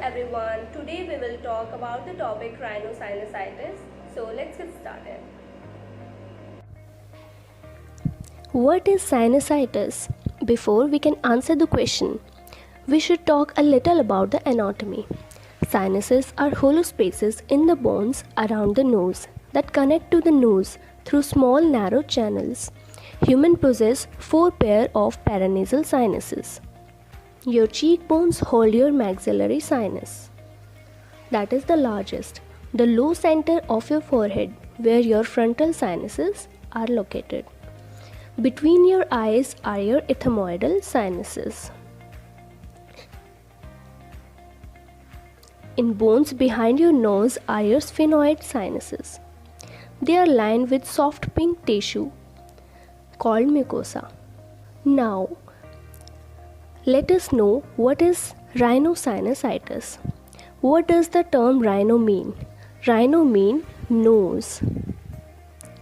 everyone. Today we will talk about the topic rhinosinusitis. So let's get started. What is sinusitis? Before we can answer the question, we should talk a little about the anatomy. Sinuses are hollow spaces in the bones around the nose that connect to the nose through small narrow channels. Humans possess 4 pairs of paranasal sinuses. Your cheekbones hold your maxillary sinus. That is the largest, the low center of your forehead where your frontal sinuses are located. Between your eyes are your ethmoidal sinuses. In bones behind your nose are your sphenoid sinuses. They are lined with soft pink tissue called mucosa. Now, let us know what is rhinosinusitis. What does the term rhino mean? Rhino means nose.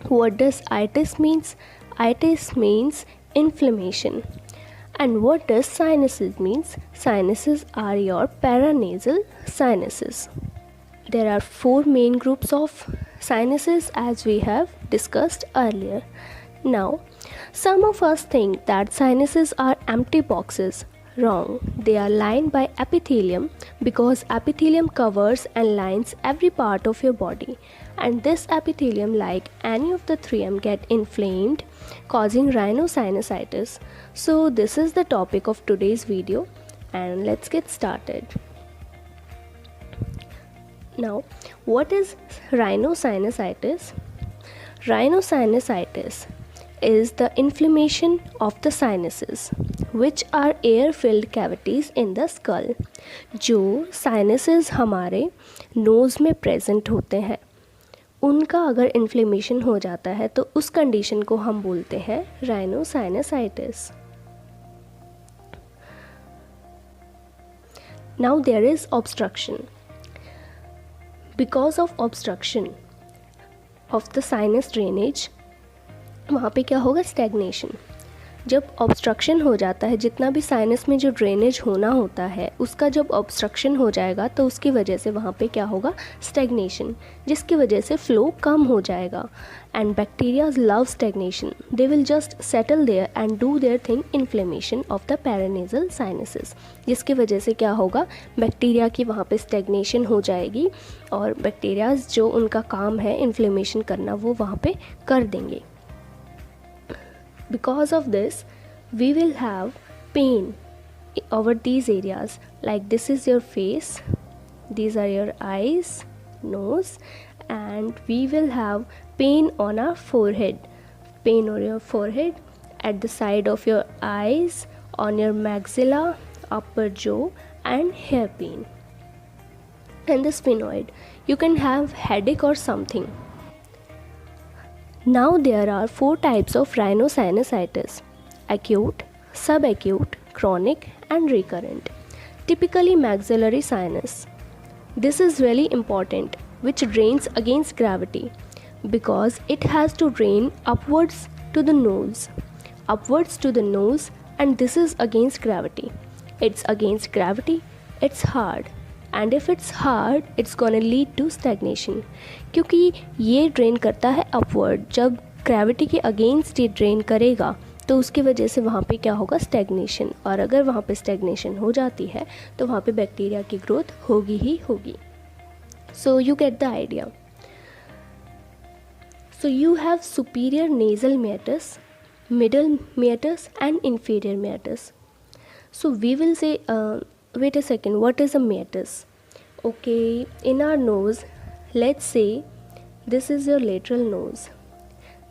What does itis means? Itis means inflammation. And what does sinuses means? Sinuses are your paranasal sinuses. There are 4 main groups of sinuses as we have discussed earlier. Now, some of us think that sinuses are empty boxes. Wrong. They are lined by epithelium because epithelium covers and lines every part of your body, and this epithelium, like any of the 3M, get inflamed, causing rhinosinusitis. So this is the topic of today's video, and let's get started. Now, what is rhinosinusitis? Rhinosinusitis is the inflammation of the sinuses, which are air-filled cavities in the skull. जो sinuses हमारे nose में present होते हैं, उनका अगर inflammation हो जाता है तो उस condition को हम बोलते हैं rhinosinusitis. Now there is obstruction. Because of obstruction of the sinus drainage, वहाँ पे क्या होगा? स्टैग्नेशन. जब ऑब्स्ट्रक्शन हो जाता है, जितना भी साइनस में जो ड्रेनेज होना होता है उसका जब ऑब्स्ट्रक्शन हो जाएगा तो उसकी वजह से वहाँ पे क्या होगा? स्टैग्नेशन, जिसकी वजह से फ्लो कम हो जाएगा. And bacterias love stagnation. They will just settle there and do their thing. Inflammation of the paranasal sinuses, जिसकी वजह से क्या होगा? बैक्टीरिया की वहाँ पे स्टैग्नेशन हो जाएगी और बैक्टीरियाज जो उनका काम है इन्फ्लेमेशन करना वो वहाँ पे कर देंगे. Because of this, we will have pain over these areas. Like this is your face, these are your eyes, nose, and we will have pain on our forehead. Pain on your forehead, at the side of your eyes, on your maxilla, upper jaw, and hair pain. And the sphenoid, you can have headache or something. Now there are 4 types of rhinosinusitis: acute, subacute, chronic, and recurrent. Typically maxillary sinus. This is really important, which drains against gravity because it has to drain upwards to the nose. Upwards to the nose, and this is against gravity. It's against gravity, it's hard. And if it's hard, it's gonna lead to stagnation. क्योंकि ये drain करता है upward. जब gravity के against ये drain करेगा तो उसकी वजह से वहाँ पे क्या होगा? स्टैग्नेशन. और अगर वहाँ पे स्टैग्नेशन हो जाती है तो वहाँ पे बैक्टीरिया की ग्रोथ होगी ही होगी. So you get the idea. So you have superior nasal meatus, middle meatus, and inferior meatus. So we will say wait a second, what is a meatus? Okay, in our nose, let's say this is your lateral nose.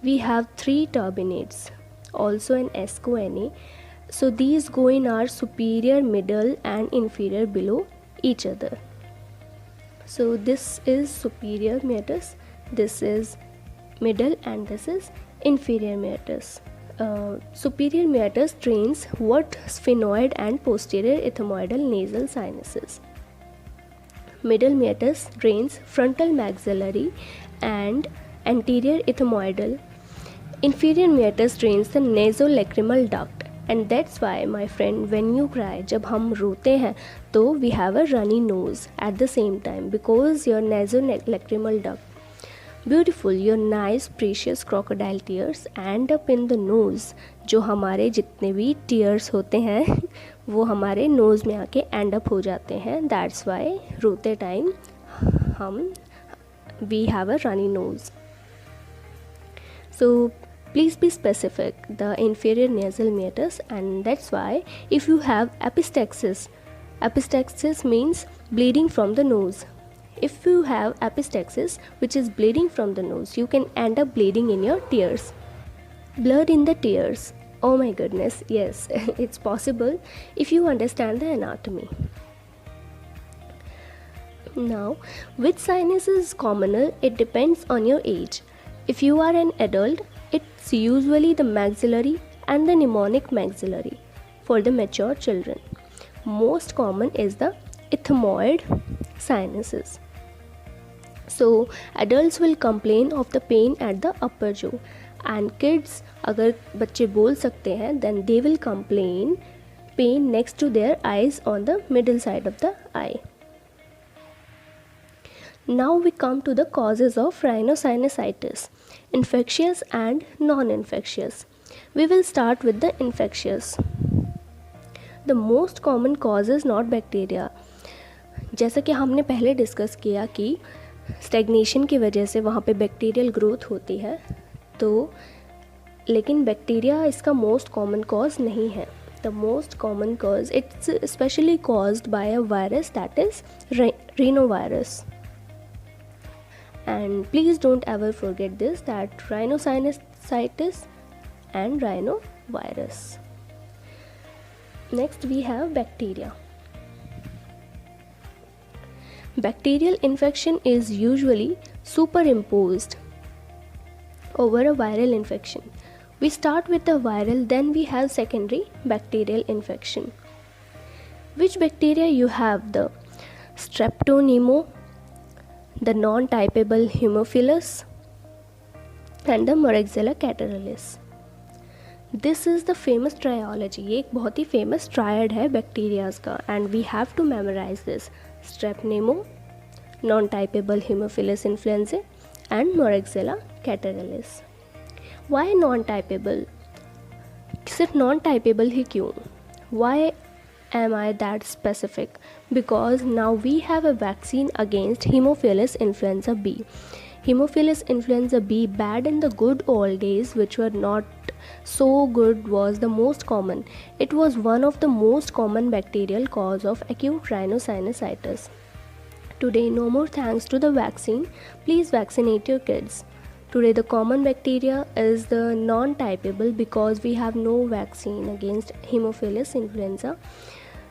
We have 3 turbinates, also an SCONA. So these go in our superior, middle, and inferior below each other. So this is superior meatus, this is middle, and this is inferior meatus. Superior meatus drains what? Sphenoid and posterior ethmoidal nasal sinuses. Middle meatus drains frontal maxillary and anterior ethmoidal. Inferior meatus drains the nasolacrimal duct And that's why, my friend, when you cry, जब हम रोते हैं तो we have a runny nose at the same time because your nasolacrimal duct. Beautiful, your nice precious crocodile tears end up in the nose. जो हमारे जितने भी tears होते हैं वो हमारे nose में आके end up हो जाते हैं. That's why रोते time we have a runny nose. So please be specific, the inferior nasal meatus, and that's why if you have epistaxis means bleeding from the nose. If you have epistaxis which is bleeding from the nose, you can end up bleeding in your tears. Blood in the tears. Oh my goodness, yes, it's possible if you understand the anatomy. Now, which sinus is commonal? It depends on your age. If you are an adult, it's usually the maxillary and the mnemonic maxillary for the mature children. Most common is the ethmoid sinuses. So, adults will complain of the pain at the upper jaw, and kids, अगर बच्चे बोल सकते हैं, then they will complain pain next to their eyes on the middle side of the eye. Now we come to the causes of rhinosinusitis, infectious and non-infectious. We will start with the infectious. The most common cause is not bacteria. जैसा कि हमने पहले discuss किया कि stagnation की वजह से वहाँ पे बैक्टीरियल ग्रोथ होती है, तो लेकिन बैक्टीरिया इसका मोस्ट कॉमन कॉज नहीं है. The most common cause, it's especially caused by a virus, that is rhinovirus. And please don't ever forget this, that rhinosinusitis and rhinovirus. Next we have bacteria. Bacterial infection is usually superimposed over a viral infection. We start with the viral, then we have secondary bacterial infection. Which bacteria you have? The Streptonemo, the non-typable Haemophilus, and the Moraxella catarrhalis. This is the famous triology. ये एक बहुत ही famous triad है bacterias का, and we have to memorize this. Strepnemo, non-typable Haemophilus influenzae, and Moraxella catarrhalis. Why non-typable? सिर्फ non-typable ही क्यों? Why am I that specific? Because now we have a vaccine against Haemophilus influenza B. Haemophilus influenza B, bad in the good old days, which were not so good, was the most common. It was one of the most common bacterial cause of acute rhinosinusitis. Today, no more thanks to the vaccine. Please vaccinate your kids. Today, the common bacteria is the non-typable because we have no vaccine against Haemophilus influenza.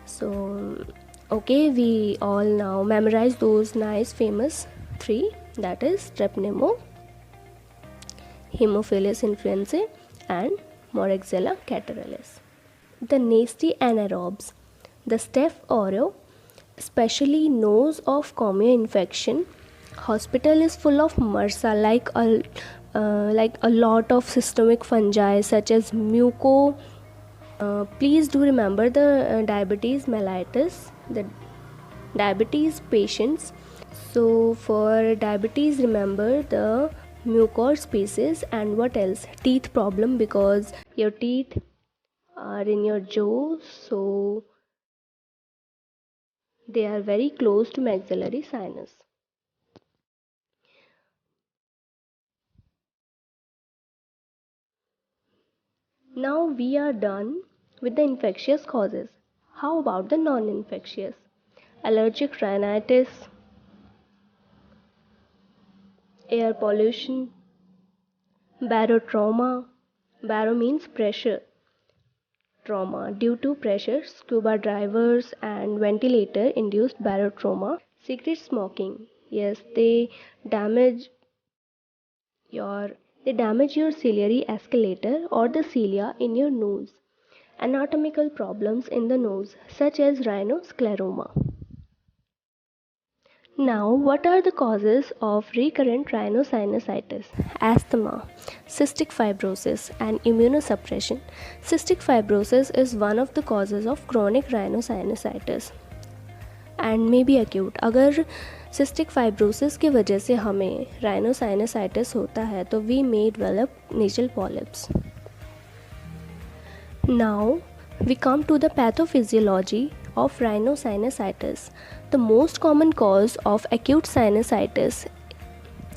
So, okay, we all now memorize those nice famous three, that is Strepnemo, Haemophilus influenzae, and Moraxella catarrhalis. The nasty anaerobes, the Staph aureus, especially nose of common infection. Hospital is full of MRSA, like a lot of systemic fungi such as muco. Please do remember the diabetes mellitus, the diabetes patients. So for diabetes, remember the mucor species, and what else? Teeth problem, because your teeth are in your jaw, so they are very close to maxillary sinus. Now we are done with the infectious causes. How about the non-infectious? Allergic rhinitis, air pollution, barotrauma. Baro means pressure trauma due to pressure, scuba divers and ventilator induced barotrauma. Cigarette smoking, yes, they damage your ciliary escalator or the cilia in your nose. Anatomical problems in the nose such as rhinoscleroma. Now, what are the causes of recurrent rhinosinusitis? Asthma, cystic fibrosis, and immunosuppression. Cystic fibrosis is one of the causes of chronic rhinosinusitis and may be acute. अगर cystic fibrosis की वजह से हमें rhinosinusitis होता है तो we may develop nasal polyps. Now, we come to the pathophysiology of rhinosinusitis. The most common cause of acute sinusitis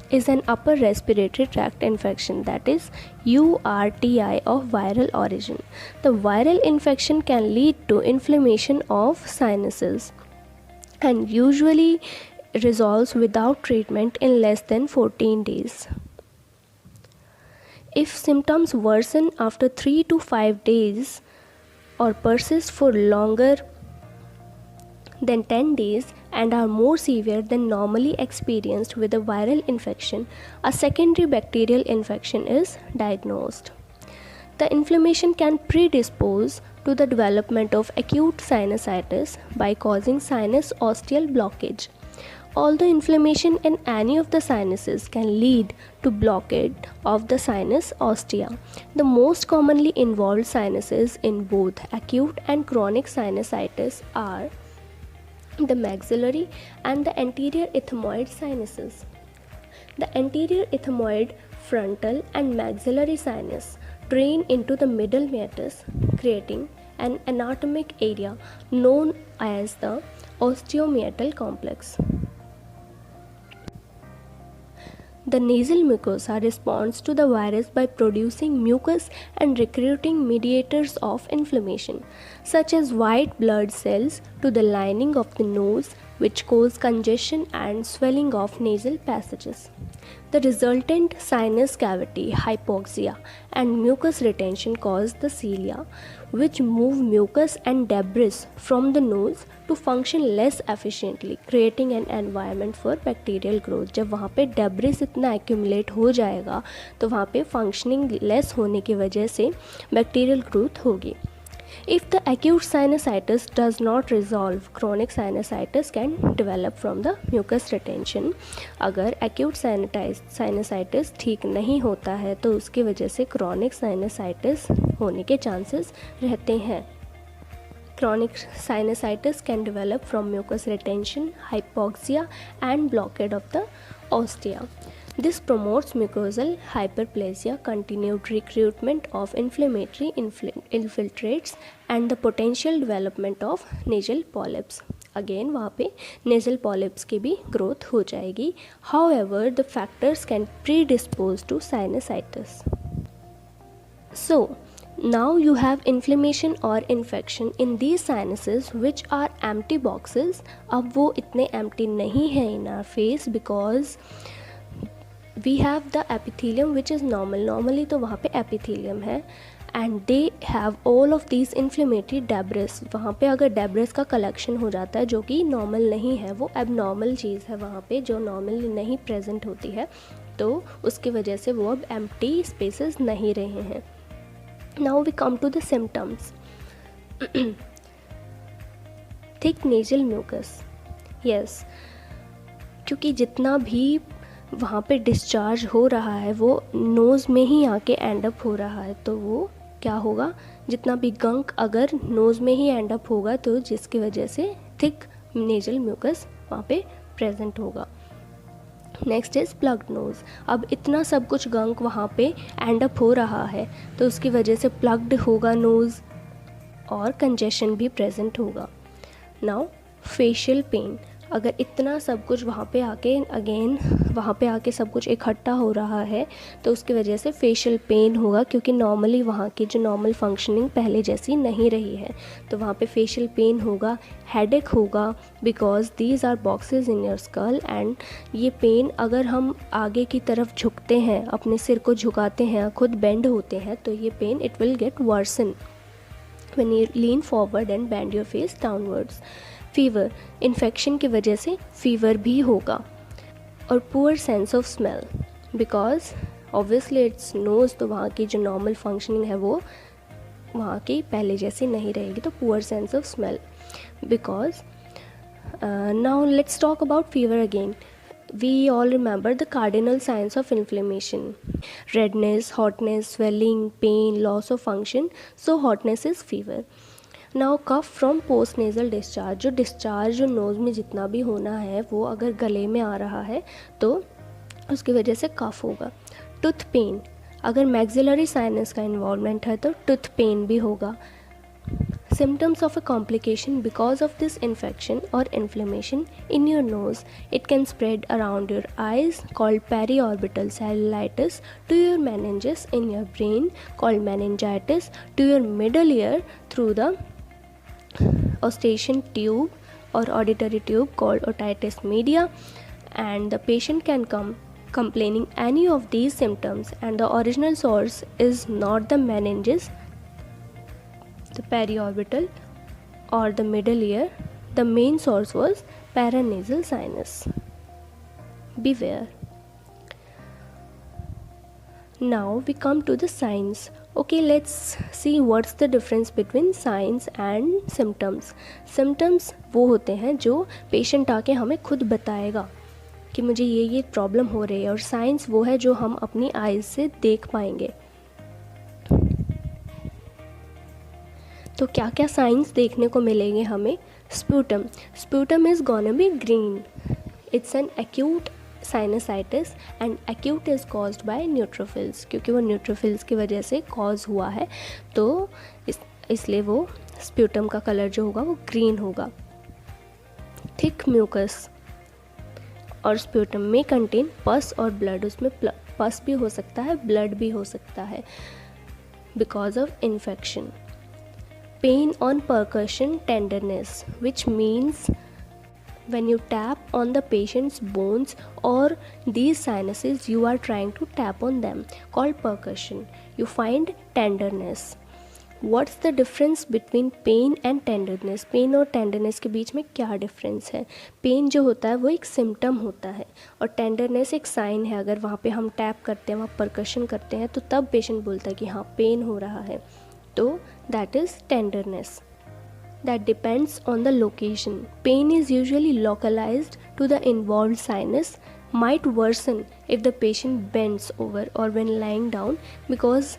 is an upper respiratory tract infection, that is URTI of viral origin. The viral infection can lead to inflammation of sinuses and usually resolves without treatment in less than 14 days. If symptoms worsen after 3 to 5 days or persist for longer than 10 days and are more severe than normally experienced with a viral infection, a secondary bacterial infection is diagnosed. The inflammation can predispose to the development of acute sinusitis by causing sinus ostial blockage. Although inflammation in any of the sinuses can lead to blockade of the sinus ostia, the most commonly involved sinuses in both acute and chronic sinusitis are the maxillary and the anterior ethmoid sinuses. The anterior ethmoid, frontal, and maxillary sinus drain into the middle meatus, creating an anatomic area known as the osteomeatal complex. The nasal mucosa responds to the virus by producing mucus and recruiting mediators of inflammation, such as white blood cells, to the lining of the nose, which cause congestion and swelling of nasal passages. The resultant sinus cavity, hypoxia, and mucus retention cause the cilia, which move mucus and debris from the nose to function less efficiently, creating an environment for bacterial growth. जब वहाँ पे debris इतना accumulate हो जाएगा तो वहाँ पे functioning less होने की वजह से bacterial growth होगी. If the acute sinusitis does not resolve, chronic sinusitis can develop from the mucus retention. अगर acute sinusitis ठीक नहीं होता है तो उसकी वजह से chronic sinusitis होने के chances रहते हैं. Chronic sinusitis can develop from mucus retention, hypoxia, and blockade of the ostia. This promotes mucosal hyperplasia, continued recruitment of inflammatory infiltrates, and the potential development of nasal polyps. Again वहाँ पे nasal polyps की भी growth हो जाएगी. However, the factors can predispose to sinusitis. So, now you have inflammation or infection in these sinuses which are empty boxes. अब वो इतने empty नहीं है in our face because we have the epithelium which is normal. Normally तो वहाँ पे epithelium है and they have all of these inflammatory debris. वहाँ पे अगर debris का collection हो जाता है जो कि normal नहीं है, वो abnormal चीज़ है वहाँ पे जो normally नहीं present होती है, तो उसकी वजह से वो अब empty spaces नहीं रहे हैं. Now we come to the symptoms. Thick nasal mucus. Yes, क्योंकि जितना भी वहाँ पे डिस्चार्ज हो रहा है वो नोज़ में ही आके एंड अप हो रहा है, तो वो क्या होगा, जितना भी गंक अगर नोज़ में ही एंड अप होगा तो जिसकी वजह से थिक नेजल म्यूकस वहाँ पे प्रेजेंट होगा. Next is plugged nose. अब इतना सब कुछ गंक वहाँ पे एंड अप हो रहा है तो उसकी वजह से प्लग्ड होगा नोज़ और कंजेशन भी प्रेजेंट होगा. Now facial pen. अगर इतना सब कुछ वहाँ पे आके अगेन वहाँ पे आके सब कुछ इकट्ठा हो रहा है तो उसकी वजह से फेशियल पेन होगा, क्योंकि नॉर्मली वहाँ की जो नॉर्मल फंक्शनिंग पहले जैसी नहीं रही है, तो वहाँ पे फेशियल पेन होगा. हेडेक होगा because these are boxes in your skull, and ये पेन अगर हम आगे की तरफ झुकते हैं, अपने सिर को झुकाते हैं, खुद बेंड होते हैं, तो ये pain it will get worsen when you lean forward and bend your face downwards. Fever. Infection की वजह से फीवर भी होगा. और poor sense of smell because obviously it's nose, तो वहाँ की जो नॉर्मल फंक्शनिंग है वो वहाँ की पहले जैसी नहीं रहेगी, तो poor sense of smell because Now let's talk about fever again. We all remember the cardinal signs of inflammation: redness, hotness, swelling, pain, loss of function. So hotness is fever. Now cough from post nasal discharge, जो discharge जो nose में जितना भी होना है वो अगर गले में आ रहा है तो उसकी वजह से कफ होगा. टूथ पेन, अगर मैक्सिलरी साइनस का इन्वॉल्वमेंट है तो टूथ पेन भी होगा. Symptoms of a complication because of this infection or inflammation in your nose. It can spread around your eyes, called periorbital cellulitis, to your meninges in your brain, called meningitis, to your middle ear through the eustachian tube or auditory tube, called otitis media, and the patient can come complaining any of these symptoms, and the original source is not the meninges, the periorbital or the middle ear. The main source was paranasal sinus. Beware. Now we come to the signs. Okay, let's see what's the difference between signs and symptoms. Symptoms वो होते हैं जो patient आके हमें खुद बताएगा कि मुझे ये प्रॉब्लम हो रही है, और साइंस वो है जो हम अपनी आइज़ से देख पाएंगे. तो क्या क्या साइंस देखने को मिलेंगे हमें? Sputum. Sputum is gonna be green. It's an acute sinusitis and acute is caused by neutrophils, क्योंकि वो न्यूट्रोफिल्स की वजह से कॉज हुआ है, तो इसलिए वो स्प्यूटम का कलर जो होगा वो ग्रीन होगा. थिक म्यूकस और स्प्यूटम में कंटेन पस और ब्लड. उसमें पस भी हो सकता है, ब्लड भी हो सकता है because of infection. Pain on percussion, tenderness, which means when you tap on the patient's bones or these sinuses, you are trying to tap on them, called percussion. You find tenderness. What's the difference between pain and tenderness? Pain और tenderness के बीच में क्या difference है? Pain जो होता है वो एक symptom होता है, और tenderness एक sign है. अगर वहाँ पे हम tap करते हैं, वहाँ percussion करते हैं, तो तब patient बोलता है कि हाँ pain हो रहा है. तो that is tenderness. That depends on the location. Pain is usually localized to the involved sinus, might worsen if the patient bends over or when lying down, because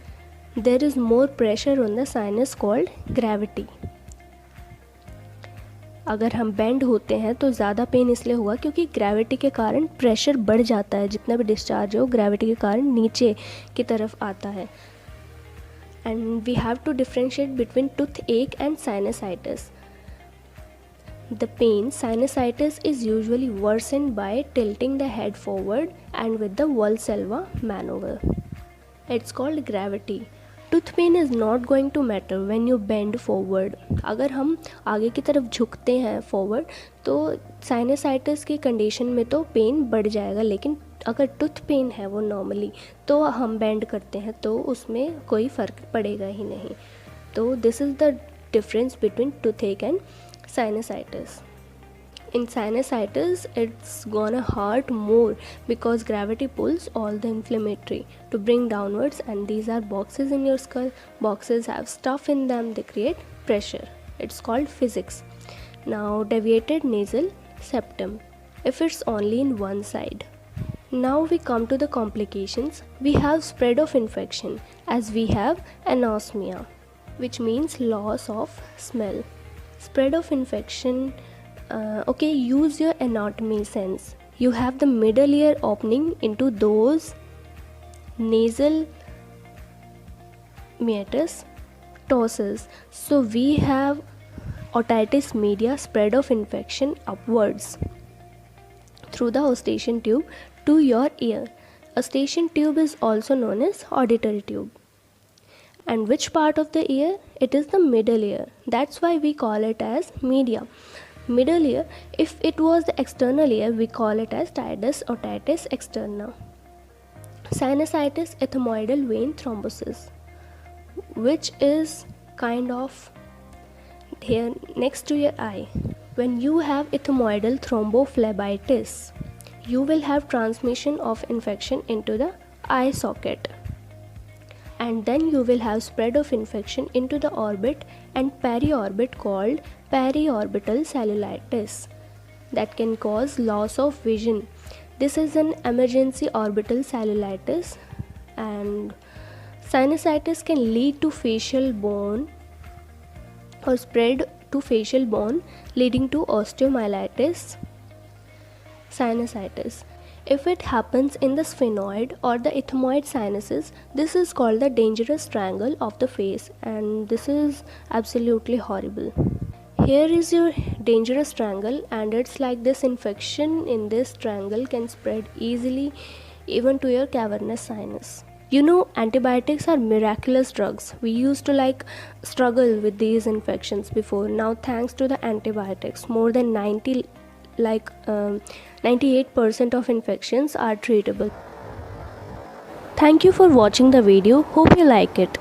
there is more pressure on the sinus, called gravity. अगर हम bend होते हैं तो ज़्यादा pen इसलिए हुआ क्योंकि gravity के कारण प्रेशर बढ़ जाता है. जितना भी डिस्चार्ज हो ग्रेविटी के कारण नीचे की तरफ आता है. And we have to differentiate between toothache and sinusitis. The pain, sinusitis, is usually worsened by tilting the head forward and with the Valsalva maneuver. It's called gravity. Tooth pain is not going to matter when you bend forward. अगर हम आगे की तरफ झुकते हैं forward, तो sinusitis की condition में तो पेन बढ़ जाएगा, लेकिन अगर टूथ पेन है वो नॉर्मली, तो हम बेंड करते हैं तो उसमें कोई फ़र्क पड़ेगा ही नहीं. तो this is the difference between toothache and sinusitis. In sinusitis, it's gonna hurt more because gravity pulls all the inflammatory to bring downwards, and these are boxes in your skull. Boxes have stuff in them, they create pressure. It's called physics. Now, deviated nasal septum, if it's only in one side. Now we come to the complications. We have spread of infection, as we have anosmia, which means loss of smell. Spread of infection. Okay, use your anatomy sense. You have the middle ear opening into those nasal meatus tosses. So we have otitis media, spread of infection upwards through the eustachian tube to your ear. Eustachian tube is also known as auditory tube. And which part of the ear? It is the middle ear. That's why we call it as media. Middle ear. If it was the external ear, we call it as tidus otitis externa. Sinusitis, ethmoidal vein thrombosis, which is kind of here next to your eye. When you have ethmoidal thrombophlebitis, you will have transmission of infection into the eye socket, and then you will have spread of infection into the orbit and periorbit, called periorbital cellulitis. that can cause loss of vision. This is an emergency orbital cellulitis, and sinusitis can lead to facial bone or spread to facial bone, leading to osteomyelitis. Sinusitis, if it happens in the sphenoid or the ethmoid sinuses, this is called the dangerous triangle of the face, and this is absolutely horrible. Here is your dangerous triangle, and it's like this infection in this triangle can spread easily even to your cavernous sinus. You know, antibiotics are miraculous drugs. We used to struggle with these infections before. Now thanks to the antibiotics, more than 98% of infections are treatable. Thank you for watching the video. Hope you like it.